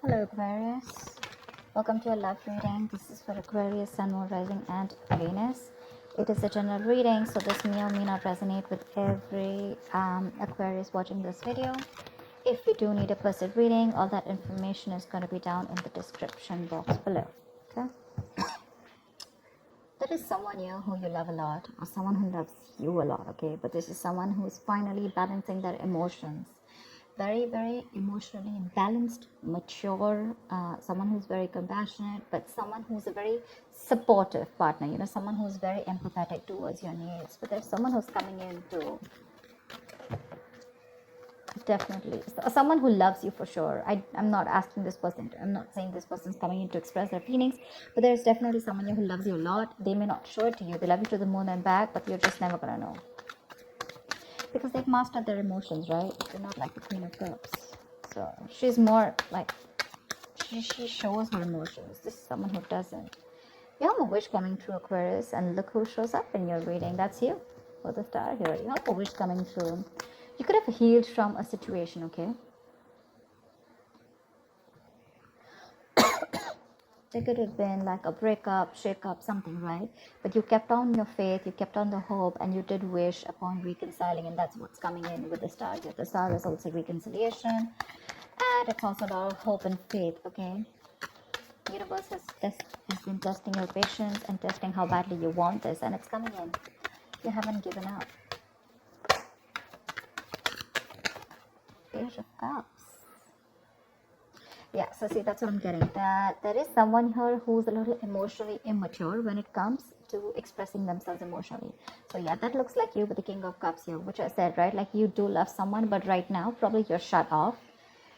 Hello Aquarius, welcome to a love reading. This is for Aquarius, Sun, Moon, Rising and Venus. It is a general reading, so this may or may not resonate with every Aquarius watching this video. If you do need a personal reading, all that information is going to be down in the description box below. Okay? There is someone here who you love a lot, or someone who loves you a lot, okay? But this is someone who is finally balancing their emotions. Very emotionally balanced, mature, someone who's very compassionate, but someone who's a very supportive partner, someone who's very empathetic towards your needs. But there's someone who's coming in to definitely someone who loves you for sure. I'm not asking this person I'm not saying this person's coming in to express their feelings, but there's definitely someone here who loves you a lot. They may not show it to you. They love you to the moon and back, but you're just never gonna know because they've mastered their emotions, right? They're not like the Queen of Cups. So she's more like she shows her emotions. This is someone who doesn't. You have a wish coming through, Aquarius, and look who shows up in your reading. That's you. With the star here, you have a wish coming through. You could have healed from a situation, okay? There could have been like a breakup, shake-up, something, right? But you kept on your faith, you kept on the hope, and you did wish upon reconciling, and that's what's coming in with the star here. The star is also reconciliation, and it's also a lot of hope and faith, okay? The universe has been testing your patience and testing how badly you want this, and it's coming in. You haven't given up. Page of Cups. Yeah, so see, that's what I'm getting. That there is someone here who's a little emotionally immature when it comes to expressing themselves emotionally. So yeah, that looks like you with the King of Cups here, which I said, right? Like you do love someone, but right now probably you're shut off.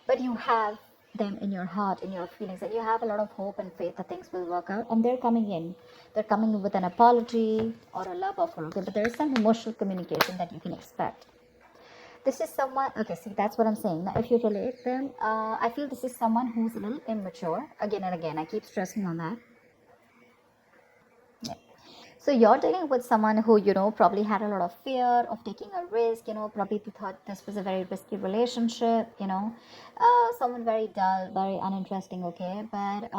But you have them in your heart, in your feelings, and you have a lot of hope and faith that things will work out. And they're coming in. They're coming in with an apology or a love offer, okay? But there is some emotional communication that you can expect. This is someone, okay, see, that's what I'm saying. Now, if you relate them, I feel this is someone who's a little immature. Again and again, I keep stressing on that. Yeah. So you're dealing with someone who, probably had a lot of fear of taking a risk, probably they thought this was a very risky relationship, someone very dull, very uninteresting, okay? But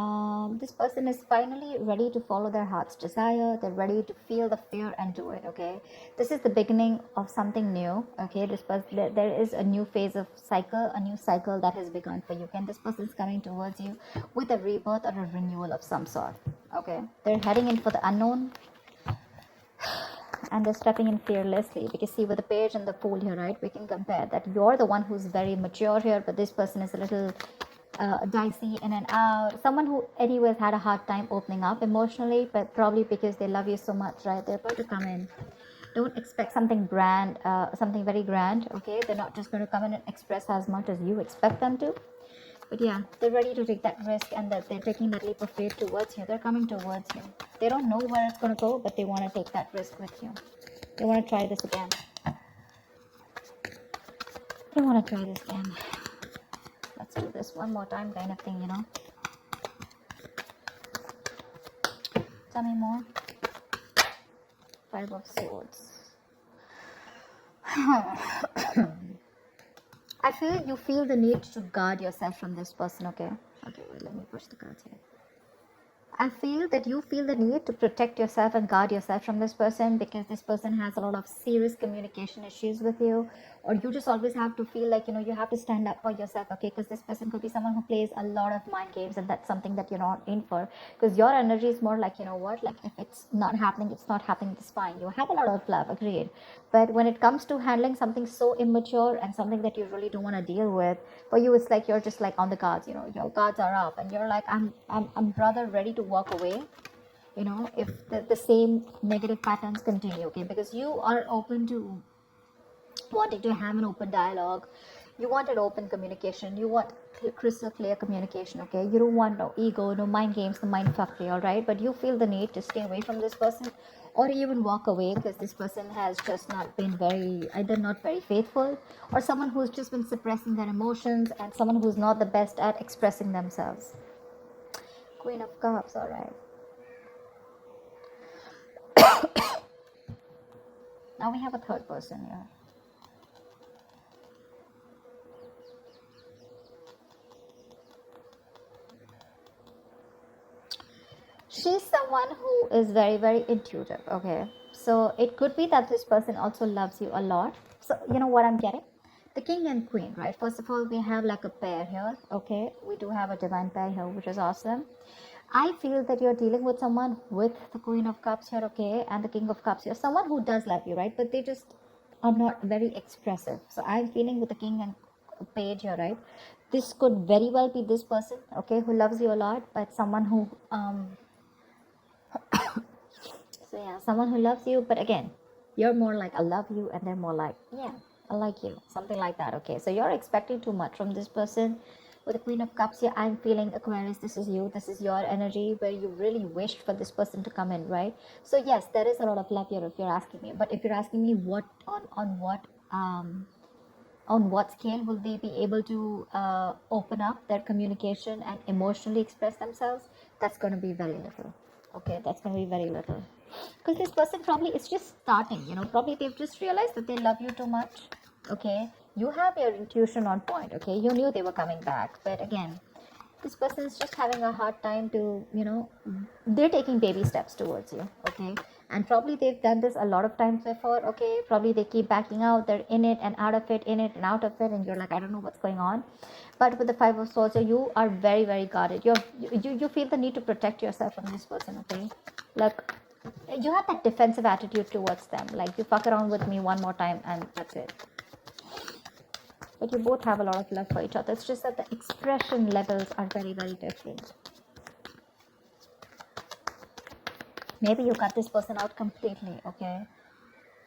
this person is finally ready to follow their heart's desire. They're ready to feel the fear and do it, okay? This is the beginning of something new, okay? This person, there is a new phase of cycle, a new cycle that has begun for you. And this person is coming towards you with a rebirth or a renewal of some sort, okay? They're heading in for the unknown, and they're stepping in fearlessly, because see, with the page and the fool here, right, we can compare that you're the one who's very mature here, but this person is a little dicey in and out, someone who anyways had a hard time opening up emotionally, but probably because they love you so much, right, they're about to come in. Don't expect something grand, something very grand, okay? They're not just going to come in and express as much as you expect them to. But yeah, they're ready to take that risk, and that they're taking that leap of faith towards you. They're coming towards you. They don't know where it's going to go, but they want to take that risk with you. They want to try this again. They want to try this again. Let's do this one more time, kind of thing, Tell me more. Five of Swords. I feel you feel the need to guard yourself from this person, okay? Okay, wait, let me push the cards here. I feel that you feel the need to protect yourself and guard yourself from this person, because this person has a lot of serious communication issues with you, or you just always have to feel like, you have to stand up for yourself, okay? Because this person could be someone who plays a lot of mind games, and that's something that you're not in for, because your energy is more like, like if it's not happening, it's not happening, it's fine. You have a lot of love, agreed. But when it comes to handling something so immature and something that you really don't want to deal with, for you it's like you're just like on the guards, your guards are up, and you're like, I'm rather ready to walk away, if the same negative patterns continue, okay? Because you are open to wanting to have an open dialogue. You want an open communication. You want crystal clear communication, okay? You don't want no ego, no mind games, no mind fuckery, all right? But you feel the need to stay away from this person, or even walk away, because this person has just not been either not very faithful, or someone who's just been suppressing their emotions, and someone who's not the best at expressing themselves. Queen of Cups, all right. Now we have a third person here. She's someone who is very, very intuitive. Okay, so it could be that this person also loves you a lot. So you know what I'm getting, the king and queen, right? First of all, we have like a pair here. Okay, we do have a divine pair here, which is awesome. I feel that you're dealing with someone with the queen of cups here, okay, and the king of cups here, someone who does love you, right? But they just are not very expressive. So I'm feeling with the king and page here, right? This could very well be this person, okay, who loves you a lot, but someone who so yeah, someone who loves you, but again, you're more like I love you, and they're more like, yeah, I like you, something like that. Okay, so you're expecting too much from this person. With the Queen of Cups here, I'm feeling Aquarius. This is you. This is your energy where you really wished for this person to come in, right? So yes, there is a lot of love here if you're asking me. But if you're asking me what on what scale will they be able to open up their communication and emotionally express themselves, that's going to be very little. Okay, that's going to be very little, because this person probably is just starting, probably they've just realized that they love you too much. Okay, you have your intuition on point. Okay, you knew they were coming back, but again, this person is just having a hard time to, they're taking baby steps towards you. Okay, and probably they've done this a lot of times before. Okay, probably they keep backing out, they're in it and out of it, in it and out of it, and you're like, I don't know what's going on. But with the Five of Swords, you are very, very guarded. You feel the need to protect yourself from this person. Okay, like you have that defensive attitude towards them, like you fuck around with me one more time and that's it. But you both have a lot of love for each other. It's just that the expression levels are very, very different. Maybe you cut this person out completely, okay?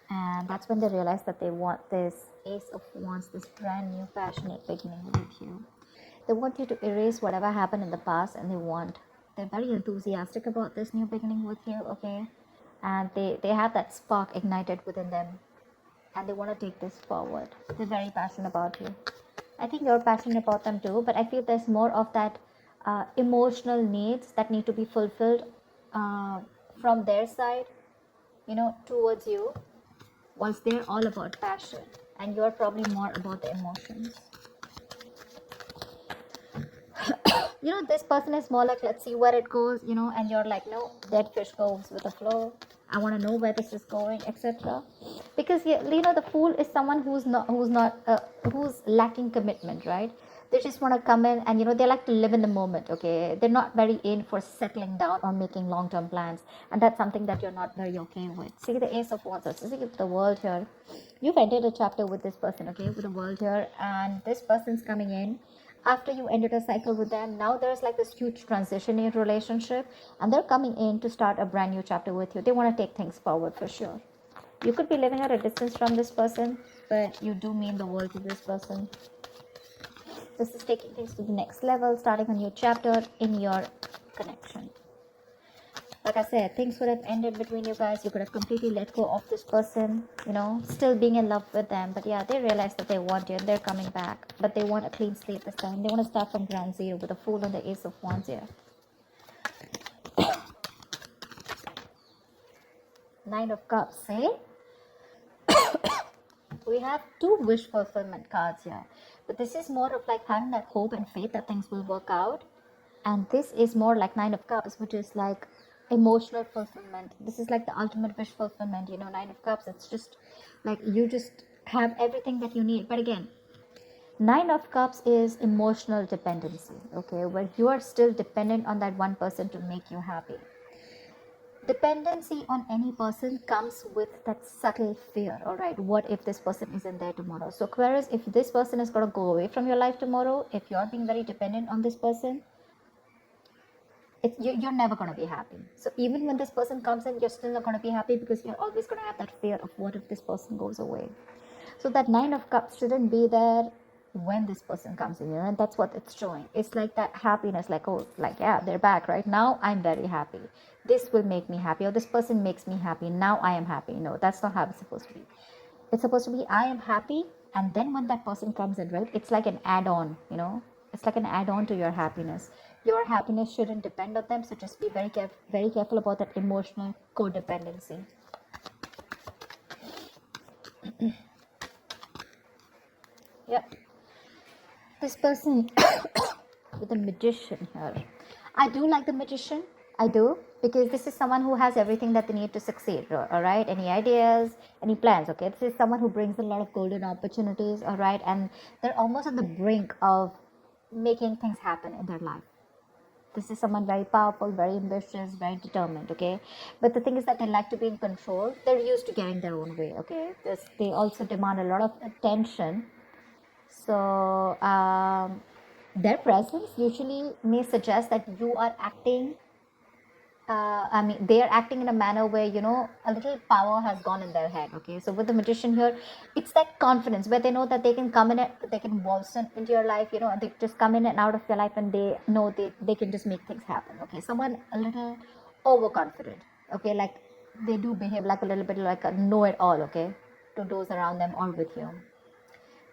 And that's when they realize that they want this Ace of Wands, this brand new passionate beginning with you. They want you to erase whatever happened in the past, and they're very enthusiastic about this new beginning with you, okay? And they have that spark ignited within them, and they want to take this forward. They're very passionate about you. I think you're passionate about them too, but I feel there's more of that emotional needs that need to be fulfilled from their side, towards you, whilst they're all about passion, and you're probably more about the emotions. This person is more like, let's see where it goes, and you're like, no, dead fish goes with the flow. I want to know where this is going, etc. Because the fool is someone who's lacking commitment, right? They just want to come in, and they like to live in the moment. Okay, they're not very in for settling down or making long-term plans, and that's something that you're not very okay with. See the Ace of Wands, see the World here. You've entered a chapter with this person, okay, with the World here, and this person's coming in after you ended a cycle with them. Now there's like this huge transition in relationship, and they're coming in to start a brand new chapter with you. They want to take things forward for sure. You could be living at a distance from this person, but you do mean the world to this person. This is taking things to the next level, starting a new chapter in your connection. Like I said, things would have ended between you guys. You could have completely let go of this person, still being in love with them. But yeah, they realize that they want you and they're coming back. But they want a clean slate this time. They want to start from ground zero with a Fool and the Ace of Wands here. Nine of Cups, eh? We have two wish fulfillment cards here. But this is more of like having that hope and faith that things will work out. And this is more like Nine of Cups, which is like emotional fulfillment. This is like the ultimate wish fulfillment. Nine of Cups, it's just like you just have everything that you need. But again, Nine of Cups is emotional dependency, okay, where you are still dependent on that one person to make you happy. Dependency on any person comes with that subtle fear. All right, what if this person isn't there tomorrow? So Aquarius, if this person is going to go away from your life tomorrow, if you're being very dependent on this person, you're never going to be happy. So even when this person comes in, you're still not going to be happy, because you're always going to have that fear of what if this person goes away. So that Nine of Cups shouldn't be there when this person comes in, and that's what it's showing. It's like that happiness, like, oh, like, yeah, they're back right now, I'm very happy, this will make me happy, or this person makes me happy, now I am happy. No, that's not how it's supposed to be. It's supposed to be, I am happy, and then when that person comes in, right, it's like an add-on. It's like an add-on to your happiness. Your happiness shouldn't depend on them, so just be very careful about that emotional codependency. Yep. This person with the Magician here. I do like the Magician. I do, because this is someone who has everything that they need to succeed, all right? Any ideas, any plans, okay? This is someone who brings a lot of golden opportunities, all right? And they're almost on the brink of making things happen in their life. This is someone very powerful, very ambitious, very determined, okay? But the thing is that they like to be in control. They're used to getting their own way, okay? They also demand a lot of attention. So their presence usually may suggest that you are acting, I mean, they are acting in a manner where, you know, a little power has gone in their head. Okay. So with the magician here, it's that confidence where they know that they can come in, they can waltz into your life, you know, they just come in and out of your life, and they know they can just make things happen. Okay. Someone a little overconfident. Okay. Like they do behave like a little bit like a know it all. Okay. To those around them or with you.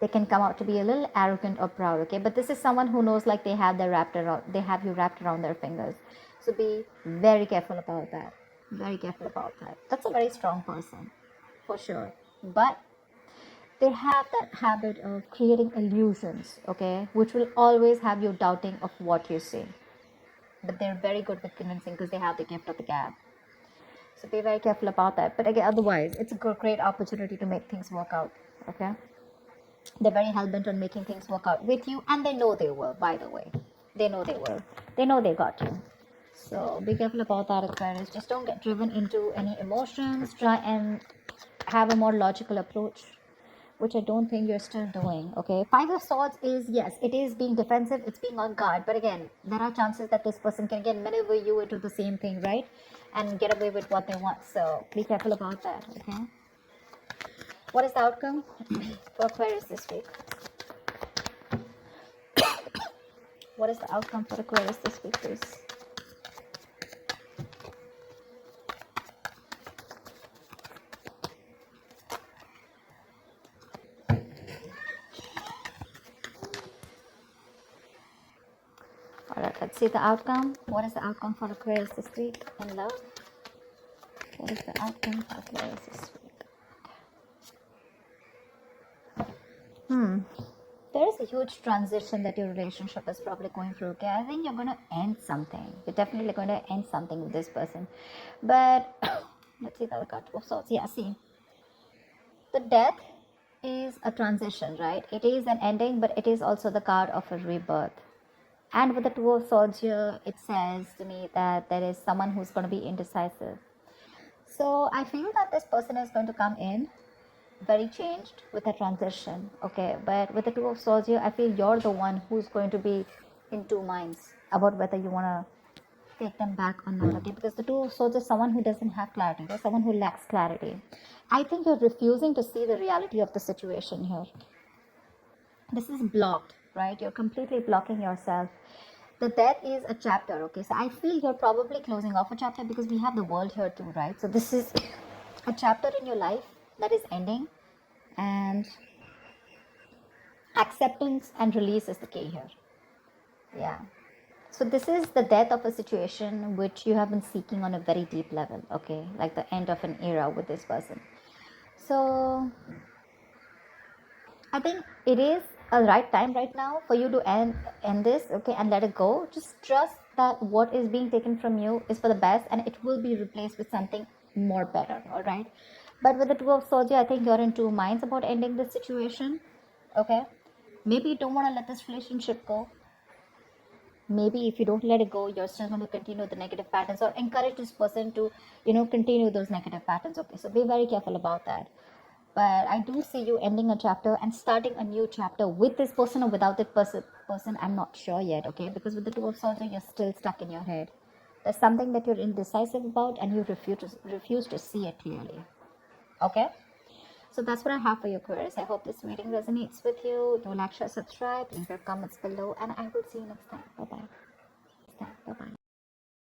They can come out to be a little arrogant or proud, okay? But this is someone who knows like they have they have you wrapped around their fingers. So be very careful about that. Very careful about that. That's a very strong person, for sure. But they have that habit of creating illusions, okay, which will always have you doubting of what you see. But they're very good with convincing because they have the gift of the gab. So be very careful about that. But again, otherwise, it's a great opportunity to make things work out, okay? They're very hell-bent on making things work out with you, and they know they will, by the way. They know they will. They know they got you. So be careful about that, Aquarius. Just don't get driven into any emotions. Try and have a more logical approach, which I don't think you're still doing. Okay. Five of Swords is, yes, it is being defensive, it's being on guard. But again, there are chances that this person can again maneuver you into the same thing, right? And get away with what they want. So be careful about that, okay? What is the outcome for Aquarius this week? What is the outcome for Aquarius this week, please? Alright, let's see the outcome. What is the outcome for Aquarius this week in love? What is the outcome for Aquarius this week? There is a huge transition that your relationship is probably going through. Okay, I think you're going to end something. You're definitely going to end something with this person. But let's see the other card of Swords. Yeah, see, the death is a transition, right? It is an ending, but it is also the card of a rebirth. And with the Two of Swords here, it says to me that there is someone who's going to be indecisive. So I feel that this person is going to come in very changed with a transition, okay? But with the Two of Swords here, I feel you're the one who's going to be in two minds about whether you want to take them back or not, okay? Because the Two of Swords is someone who doesn't have clarity. There's someone who lacks clarity. I think you're refusing to see the reality of the situation here. This is blocked, right? You're completely blocking yourself. The death is a chapter, okay? So I feel you're probably closing off a chapter because we have the world here too, right? So this is a chapter in your life that is ending, and acceptance and release is the key here. Yeah. So this is the death of a situation which you have been seeking on a very deep level, okay? Like the end of an era with this person. So I think it is a right time right now for you to end this, okay, and let it go. Just trust that what is being taken from you is for the best, and it will be replaced with something more better, all right? But with the Two of Swords, I think you're in two minds about ending this situation, okay? Maybe you don't want to let this relationship go. Maybe if you don't let it go, you're still going to continue the negative patterns, or encourage this person to, continue those negative patterns, okay? So be very careful about that. But I do see you ending a chapter and starting a new chapter with this person or without that person. I'm not sure yet, okay? Because with the Two of Swords, you're still stuck in your head. There's something that you're indecisive about, and you refuse to see it clearly, okay? So that's what I have for you, Aquarius. I hope this reading resonates with you. Do like, share, subscribe, leave your comments below, and I will see you next time. Bye-bye.